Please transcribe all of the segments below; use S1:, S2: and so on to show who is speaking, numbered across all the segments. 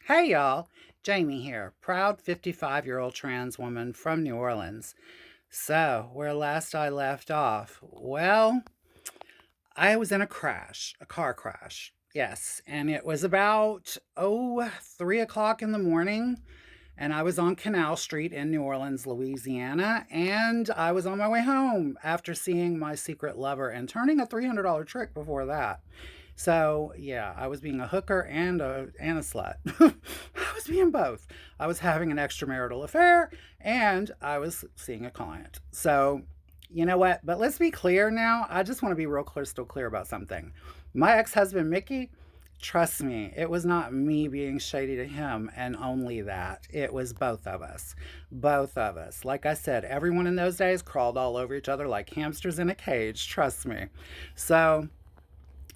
S1: Hey y'all, Jamie here, proud 55-year-old trans woman from New Orleans. So, where last I left off, well, I was in a car crash. Yes, and it was about 3 o'clock in the morning, and I was on Canal Street in New Orleans, Louisiana, and I was on my way home after seeing my secret lover and turning a $300 trick before that. So yeah, I was being a hooker and a slut. I was being both. I was having an extramarital affair and I was seeing a client. So you know what? But let's be clear now. I just want to be real crystal clear about something. My ex-husband Mickey, trust me, it was not me being shady to him and only that. It was both of us. Both of us. Like I said, everyone in those days crawled all over each other like hamsters in a cage, trust me. So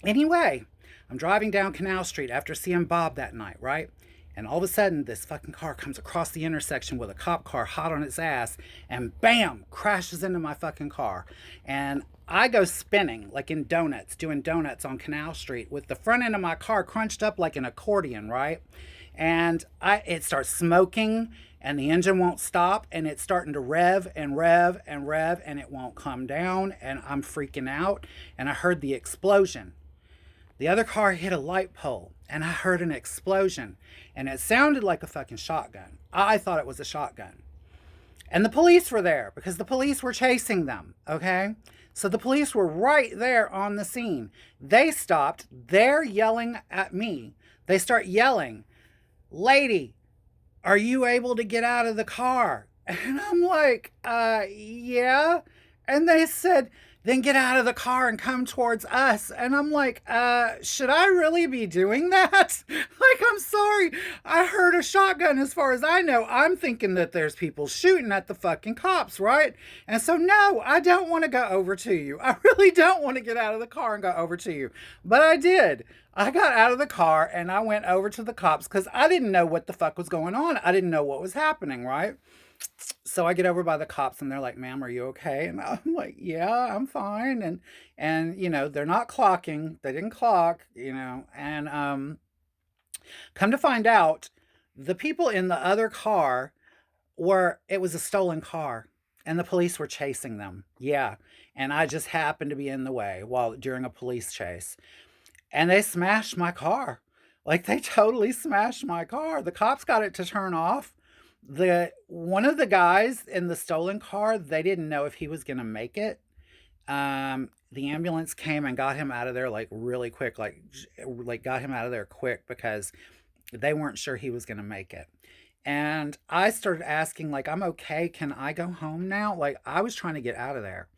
S1: anyway, I'm driving down Canal Street after seeing Bob that night, right? And all of a sudden, this fucking car comes across the intersection with a cop car hot on its ass and bam, crashes into my fucking car. And I go spinning like in donuts, doing donuts on Canal Street with the front end of my car crunched up like an accordion, right? And it starts smoking and the engine won't stop and it's starting to rev and rev and rev and it won't come down and I'm freaking out and I heard the explosion. The other car hit a light pole and I heard an explosion and it sounded like a fucking shotgun. I thought it was a shotgun. And the police were there because the police were chasing them, okay? So the police were right there on the scene. They stopped. They're yelling at me. They start yelling, "Lady, are you able to get out of the car?" And I'm like, yeah. And they said, then get out of the car and come towards us. And I'm like, should I really be doing that? Like, I'm sorry. I heard a shotgun as far as I know. I'm thinking that there's people shooting at the fucking cops, right? And so, no, I don't want to go over to you. I really don't want to get out of the car and go over to you. But I did. I got out of the car and I went over to the cops because I didn't know what the fuck was going on. I didn't know what was happening, right? So I get over by the cops and they're like, "Ma'am, are you okay?" And I'm like, "Yeah, I'm fine." And they're not clocking. They didn't clock, And come to find out, the people in the other car it was a stolen car and the police were chasing them. Yeah. And I just happened to be in the way while during a police chase. And they smashed my car. Like they totally smashed my car. The cops got it to turn off. The one of the guys in the stolen car, they didn't know if he was going to make it. The ambulance came and got him out of there like really quick, like got him out of there quick because they weren't sure he was going to make it. And I started asking like, "I'm okay. Can I go home now?" Like I was trying to get out of there.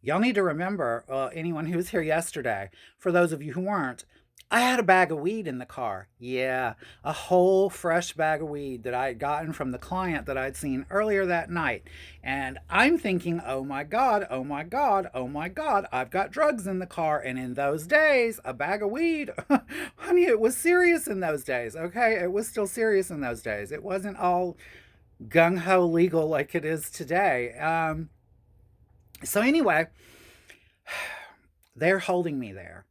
S1: Y'all need to remember, anyone who was here yesterday, for those of you who weren't, I had a bag of weed in the car. Yeah, a whole fresh bag of weed that I had gotten from the client that I'd seen earlier that night. And I'm thinking, oh my God, oh my God, oh my God, I've got drugs in the car. And in those days, a bag of weed, honey, it was serious in those days, okay? It was still serious in those days. It wasn't all gung ho legal like it is today. So, anyway, they're holding me there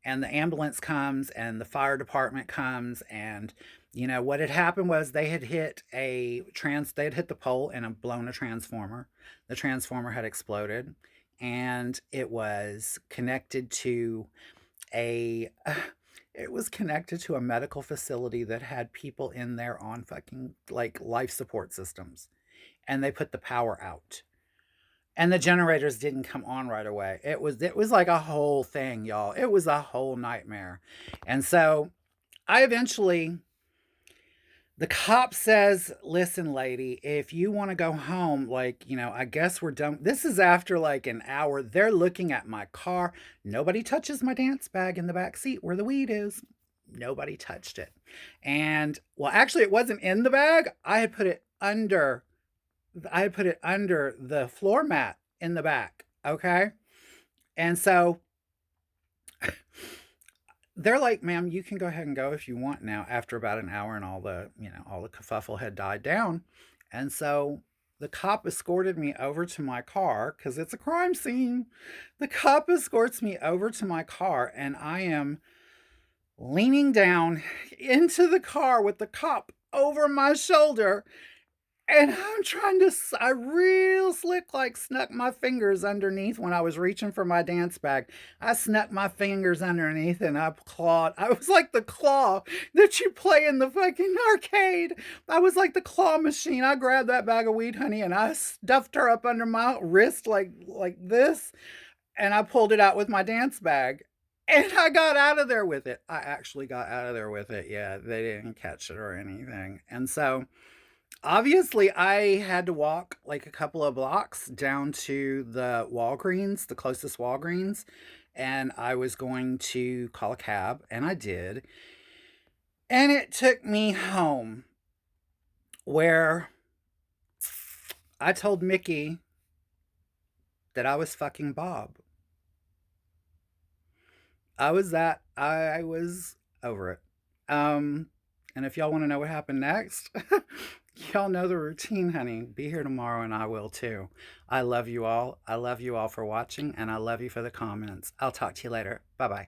S1: and the ambulance comes and the fire department comes and what had happened was they had hit the pole and blown a transformer. The transformer had exploded and a it was connected to a medical facility that had people in there on fucking like life support systems, and they put the power out and the generators didn't come on right away. It was like a whole thing, y'all. It was a whole nightmare. And so I eventually the cop says, "Listen, lady, if you want to go home, like, I guess we're done." This is after like an hour. They're looking at my car. Nobody touches my dance bag in the back seat where the weed is. Nobody touched it. And well, actually it wasn't in the bag. I had put it under the floor mat in the back, okay? And so they're like, "Ma'am, you can go ahead and go if you want now," after about an hour and all the kerfuffle had died down. And so the cop escorted me over to my car because it's a crime scene. The cop escorts me over to my car and I am leaning down into the car with the cop over my shoulder. And I'm trying to I real slick, like, snuck my fingers underneath when I was reaching for my dance bag. I snuck my fingers underneath and I clawed. I was like the claw that you play in the fucking arcade. I was like the claw machine. I grabbed that bag of weed, honey, and I stuffed her up under my wrist like this, and I pulled it out with my dance bag. And I got out of there with it. I actually got out of there with it. Yeah, they didn't catch it or anything. And so obviously, I had to walk like a couple of blocks down to the Walgreens, the closest Walgreens, and I was going to call a cab, and I did. And it took me home where I told Mickey that I was fucking Bob. I was over it. Um, and if y'all want to know what happened next, y'all know the routine, honey. Be here tomorrow and I will too. I love you all. I love you all for watching and I love you for the comments. I'll talk to you later. Bye bye.